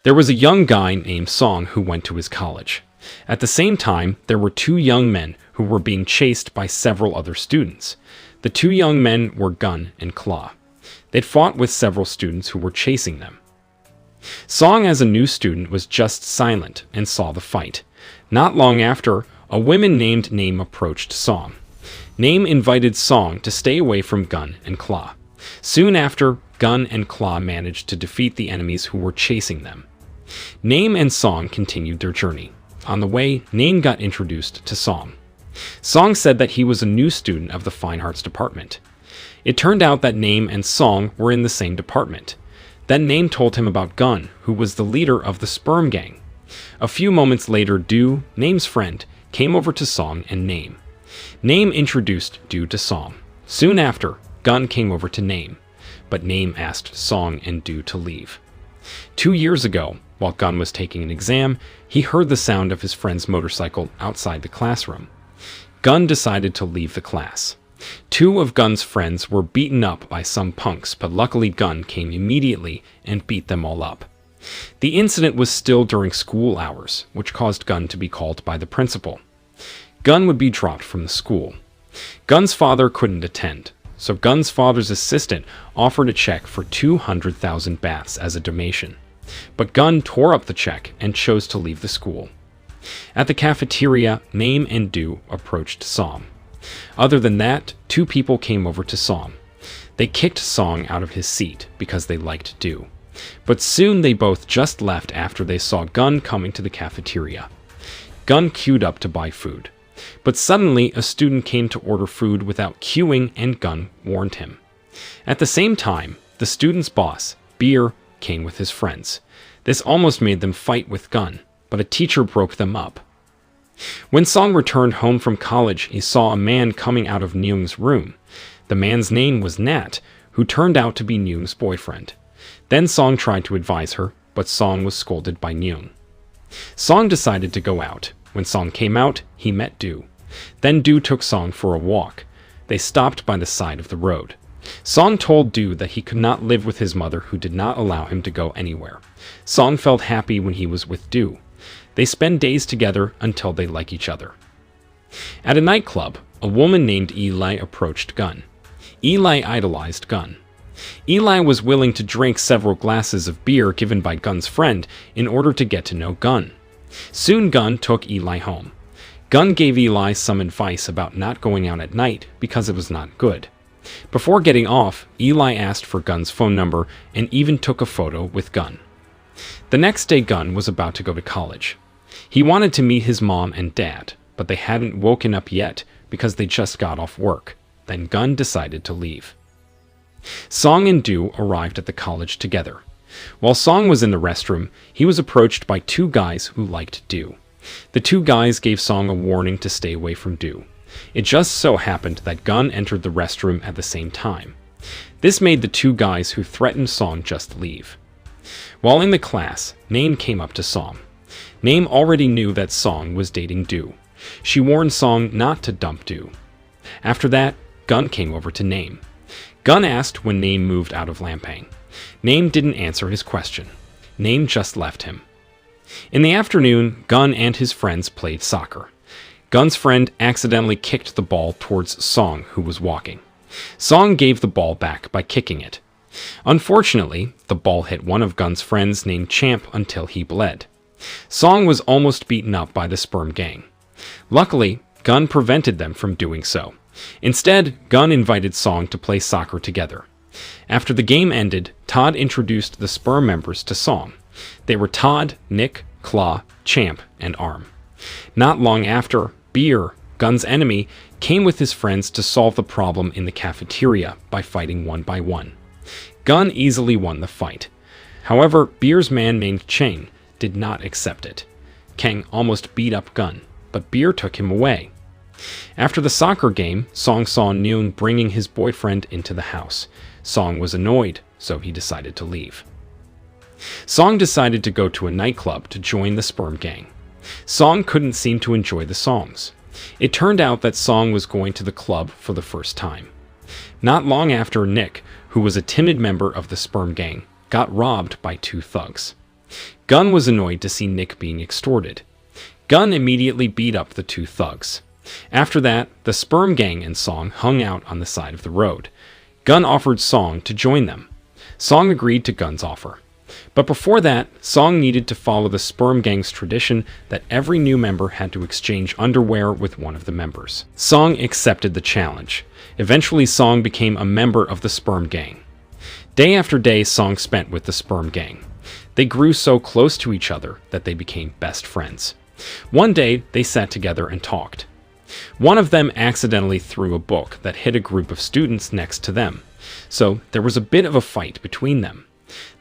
There was a young guy named Song who went to his college. At the same time, there were two young men who were being chased by several other students. The two young men were Gun and Claw. They'd fought with several students who were chasing them. Song, as a new student, was just silent and saw the fight. Not long after, a woman named Name approached Song. Name invited Song to stay away from Gun and Claw. Soon after, Gun and Claw managed to defeat the enemies who were chasing them. Name and Song continued their journey. On the way, Name got introduced to Song. Song said that he was a new student of the Fine Arts department. It turned out that Name and Song were in the same department. Then Name told him about Gun, who was the leader of the sperm gang. A few moments later, Do, Name's friend, came over to Song and Name. Name introduced Do to Song. Soon after, Gun came over to Name, but Name asked Song and Do to leave. 2 years ago, while Gun was taking an exam, he heard the sound of his friend's motorcycle outside the classroom. Gun decided to leave the class. 2 of Gun's friends were beaten up by some punks, but luckily Gun came immediately and beat them all up. The incident was still during school hours, which caused Gun to be called by the principal. Gun would be dropped from the school. Gun's father couldn't attend, so Gun's father's assistant offered a check for 200,000 baths as a donation. But Gun tore up the check and chose to leave the school. At the cafeteria, Name and Do approached Song. Other than that, 2 people came over to Song. They kicked Song out of his seat because they liked Do. But soon they both just left after they saw Gun coming to the cafeteria. Gun queued up to buy food. But suddenly, a student came to order food without queuing, and Gun warned him. At the same time, the student's boss, Beer, came with his friends. This almost made them fight with Gun, but a teacher broke them up. When Song returned home from college, he saw a man coming out of Nyung's room. The man's name was Nat, who turned out to be Nyung's boyfriend. Then Song tried to advise her, but Song was scolded by Nyung. Song decided to go out. When Song came out, he met Do. Then Do took Song for a walk. They stopped by the side of the road. Song told Do that he could not live with his mother, who did not allow him to go anywhere. Song felt happy when he was with Do. They spend days together until they like each other. At a nightclub, a woman named Eli approached Gun. Eli idolized Gun. Eli was willing to drink several glasses of beer given by Gun's friend in order to get to know Gun. Soon Gun took Eli home. Gun gave Eli some advice about not going out at night because it was not good. Before getting off, Eli asked for Gun's phone number and even took a photo with Gun. The next day, Gun was about to go to college. He wanted to meet his mom and dad, but they hadn't woken up yet because they just got off work. Then Gun decided to leave. Song and Do arrived at the college together. While Song was in the restroom, he was approached by 2 guys who liked Do. The 2 guys gave Song a warning to stay away from Do. It just so happened that Gun entered the restroom at the same time. This made the 2 guys who threatened Song just leave. While in the class, Name came up to Song. Name already knew that Song was dating Do. She warned Song not to dump Do. After that, Gun came over to Name. Gun asked when Name moved out of Lampang. Name didn't answer his question. Name just left him. In the afternoon, Gun and his friends played soccer. Gun's friend accidentally kicked the ball towards Song, who was walking. Song gave the ball back by kicking it. Unfortunately, the ball hit one of Gun's friends named Champ until he bled. Song was almost beaten up by the sperm gang. Luckily, Gun prevented them from doing so. Instead, Gun invited Song to play soccer together. After the game ended, Todd introduced the sperm members to Song. They were Todd, Nick, Claw, Champ, and Arm. Not long after, Beer, Gun's enemy, came with his friends to solve the problem in the cafeteria by fighting one by one. Gun easily won the fight. However, Beer's man named Chang did not accept it. Kang almost beat up Gun, but Beer took him away. After the soccer game, Song saw Nyung bringing his boyfriend into the house. Song was annoyed, so he decided to leave. Song decided to go to a nightclub to join the sperm gang. Song couldn't seem to enjoy the songs. It turned out that Song was going to the club for the first time. Not long after, Nick, who was a timid member of the sperm gang, got robbed by 2 thugs. Gun was annoyed to see Nick being extorted. Gun immediately beat up the two thugs. After that, the Sperm Gang and Song hung out on the side of the road. Gun offered Song to join them. Song agreed to Gun's offer. But before that, Song needed to follow the Sperm Gang's tradition that every new member had to exchange underwear with one of the members. Song accepted the challenge. Eventually, Song became a member of the Sperm Gang. Day after day, Song spent with the Sperm Gang. They grew so close to each other that they became best friends. One day, they sat together and talked. One of them accidentally threw a book that hit a group of students next to them, so there was a bit of a fight between them.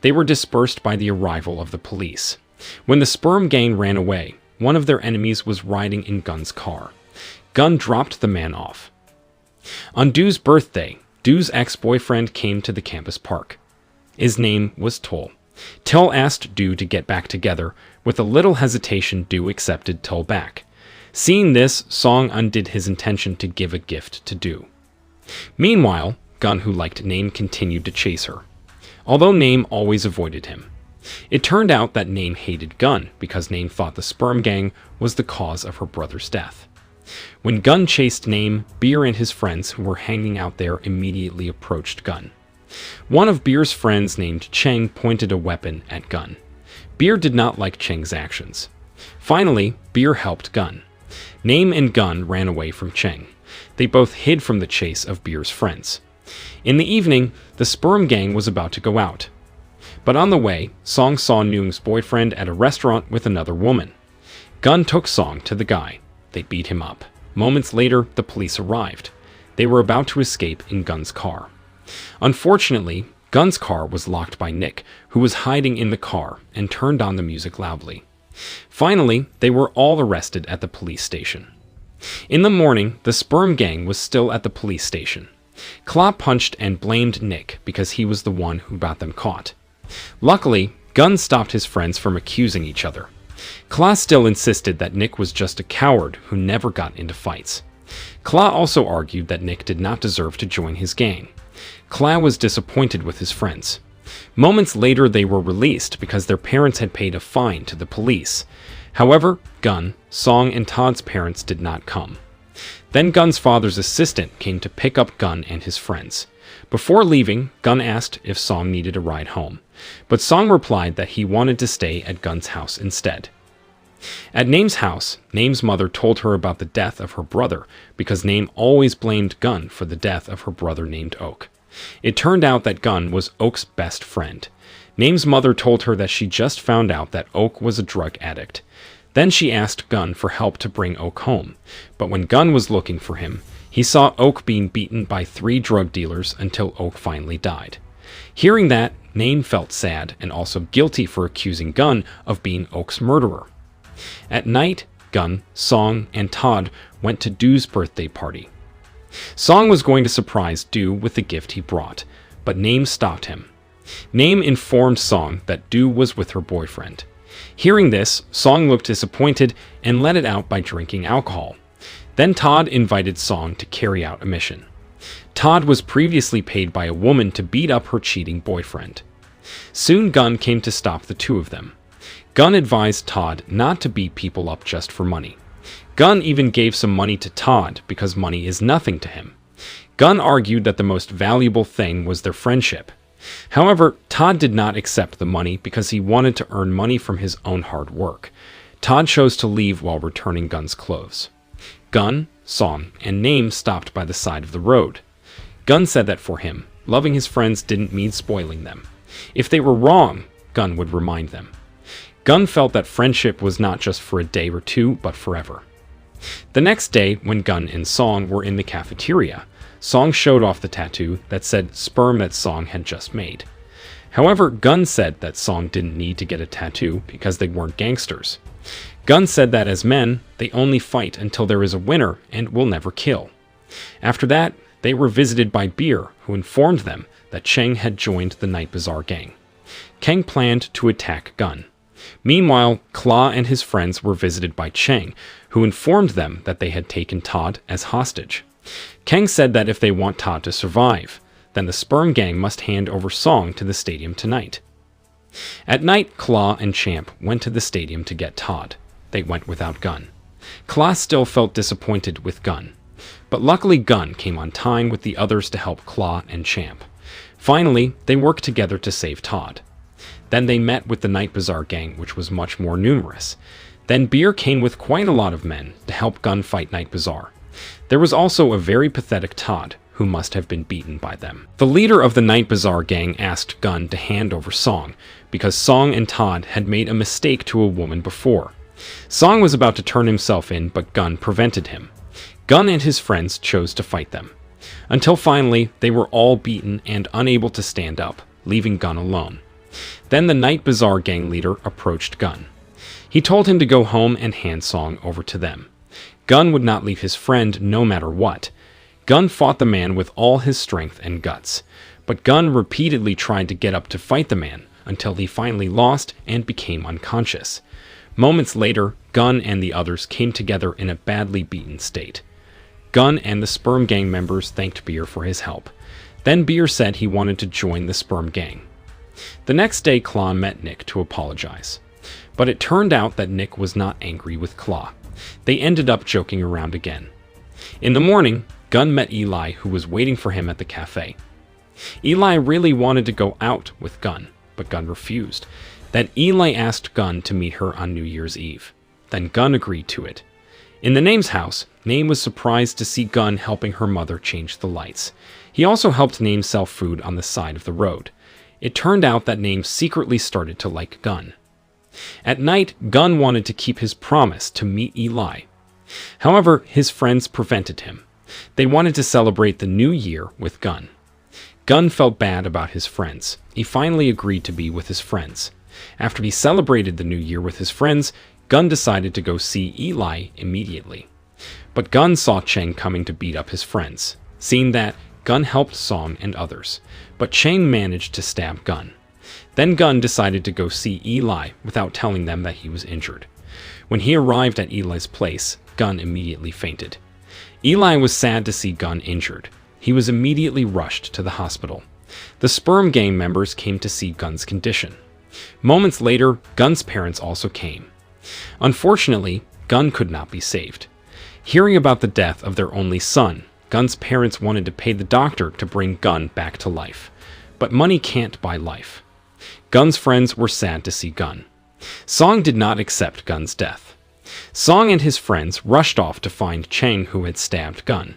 They were dispersed by the arrival of the police. When the Sperm Gang ran away, one of their enemies was riding in Gun's car. Gun dropped the man off. On Du's birthday, Du's ex-boyfriend came to the campus park. His name was Tull. Tull asked Du to get back together. With a little hesitation, Du accepted Tull back. Seeing this, Song undid his intention to give a gift to Du. Meanwhile, Gun, who liked Name, continued to chase her, although Name always avoided him. It turned out that Name hated Gun because Name thought the Sperm Gang was the cause of her brother's death. When Gun chased Name, Beer and his friends who were hanging out there immediately approached Gun. One of Beer's friends named Cheng pointed a weapon at Gun. Beer did not like Cheng's actions. Finally, Beer helped Gun. Name and Gun ran away from Cheng. They both hid from the chase of Beer's friends. In the evening, the Sperm Gang was about to go out. But on the way, Song saw Noong's boyfriend at a restaurant with another woman. Gun took Song to the guy. They beat him up. Moments later, the police arrived. They were about to escape in Gun's car. Unfortunately, Gun's car was locked by Nick, who was hiding in the car and turned on the music loudly. Finally, they were all arrested at the police station. In the morning, the Sperm Gang was still at the police station. Claw punched and blamed Nick because he was the one who got them caught. Luckily, Gun stopped his friends from accusing each other. Claw still insisted that Nick was just a coward who never got into fights. Claw also argued that Nick did not deserve to join his gang. Claw was disappointed with his friends. Moments later, they were released because their parents had paid a fine to the police. However, Gun, Song, and Todd's parents did not come. Then Gun's father's assistant came to pick up Gun and his friends. Before leaving, Gun asked if Song needed a ride home, but Song replied that he wanted to stay at Gun's house instead. At Name's house, Name's mother told her about the death of her brother because Name always blamed Gun for the death of her brother named Oak. It turned out that Gun was Oak's best friend. Name's mother told her that she just found out that Oak was a drug addict. Then she asked Gun for help to bring Oak home, but when Gun was looking for him, he saw Oak being beaten by 3 drug dealers until Oak finally died. Hearing that, Name felt sad and also guilty for accusing Gun of being Oak's murderer. At night, Gun, Song, and Todd went to Du's birthday party. Song was going to surprise Du with the gift he brought, but Name stopped him. Name informed Song that Du was with her boyfriend. Hearing this, Song looked disappointed and let it out by drinking alcohol. Then Todd invited Song to carry out a mission. Todd was previously paid by a woman to beat up her cheating boyfriend. Soon Gun came to stop the two of them. Gun advised Todd not to beat people up just for money. Gun even gave some money to Todd because money is nothing to him. Gun argued that the most valuable thing was their friendship. However, Todd did not accept the money because he wanted to earn money from his own hard work. Todd chose to leave while returning Gun's clothes. Gun, Song, and Name stopped by the side of the road. Gun said that for him, loving his friends didn't mean spoiling them. If they were wrong, Gun would remind them. Gun felt that friendship was not just for a day or two, but forever. The next day, when Gun and Song were in the cafeteria, Song showed off the tattoo that said sperm that Song had just made. However, Gun said that Song didn't need to get a tattoo because they weren't gangsters. Gun said that as men, they only fight until there is a winner and will never kill. After that, they were visited by Beer, who informed them that Cheng had joined the Night Bazaar gang. Kang planned to attack Gun. Meanwhile, Claw and his friends were visited by Cheng, who informed them that they had taken Todd as hostage. Kang said that if they want Todd to survive, then the Sperm Gang must hand over Song to the stadium tonight. At night, Claw and Champ went to the stadium to get Todd. They went without Gun. Claw still felt disappointed with Gun, but luckily Gun came on time with the others to help Claw and Champ. Finally, they worked together to save Todd. Then they met with the Night Bazaar gang, which was much more numerous. Then Beer came with quite a lot of men to help Gun fight Night Bazaar. There was also a very pathetic Todd, who must have been beaten by them. The leader of the Night Bazaar gang asked Gun to hand over Song, because Song and Todd had made a mistake to a woman before. Song was about to turn himself in, but Gun prevented him. Gun and his friends chose to fight them, until finally they were all beaten and unable to stand up, leaving Gun alone. Then the Night Bazaar gang leader approached Gun. He told him to go home and hand Song over to them. Gun would not leave his friend no matter what. Gun fought the man with all his strength and guts, but Gun repeatedly tried to get up to fight the man until he finally lost and became unconscious. Moments later, Gun and the others came together in a badly beaten state. Gun and the Sperm Gang members thanked Beer for his help. Then Beer said he wanted to join the Sperm Gang. The next day, Claw met Nick to apologize. But it turned out that Nick was not angry with Claw. They ended up joking around again. In the morning, Gun met Eli, who was waiting for him at the cafe. Eli really wanted to go out with Gun, but Gun refused. Then Eli asked Gun to meet her on New Year's Eve. Then Gun agreed to it. In the Name's house, Name was surprised to see Gun helping her mother change the lights. He also helped Name sell food on the side of the road. It turned out that Name secretly started to like Gun. At night, Gun wanted to keep his promise to meet Eli. However, his friends prevented him. They wanted to celebrate the new year with Gun. Gun felt bad about his friends. He finally agreed to be with his friends. After he celebrated the new year with his friends, Gun decided to go see Eli immediately. But Gun saw Cheng coming to beat up his friends. Seeing that, Gun helped Song and others, but Cheng managed to stab Gun. Then Gun decided to go see Eli without telling them that he was injured. When he arrived at Eli's place, Gun immediately fainted. Eli was sad to see Gun injured. He was immediately rushed to the hospital. The Sperm Gang members came to see Gun's condition. Moments later, Gun's parents also came. Unfortunately, Gun could not be saved. Hearing about the death of their only son, Gun's parents wanted to pay the doctor to bring Gun back to life. But money can't buy life. Gun's friends were sad to see Gun. Song did not accept Gun's death. Song and his friends rushed off to find Cheng, who had stabbed Gun.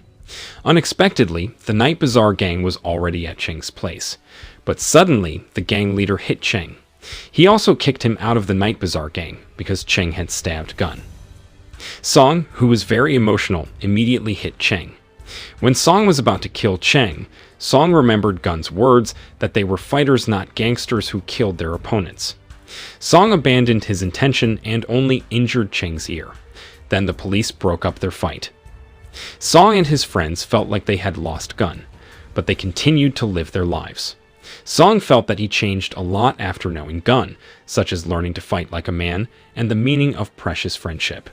Unexpectedly, the Night Bazaar gang was already at Cheng's place. But suddenly, the gang leader hit Cheng. He also kicked him out of the Night Bazaar gang because Cheng had stabbed Gun. Song, who was very emotional, immediately hit Cheng. When Song was about to kill Cheng, Song remembered Gun's words that they were fighters, not gangsters who killed their opponents. Song abandoned his intention and only injured Cheng's ear. Then the police broke up their fight. Song and his friends felt like they had lost Gun, but they continued to live their lives. Song felt that he changed a lot after knowing Gun, such as learning to fight like a man and the meaning of precious friendship.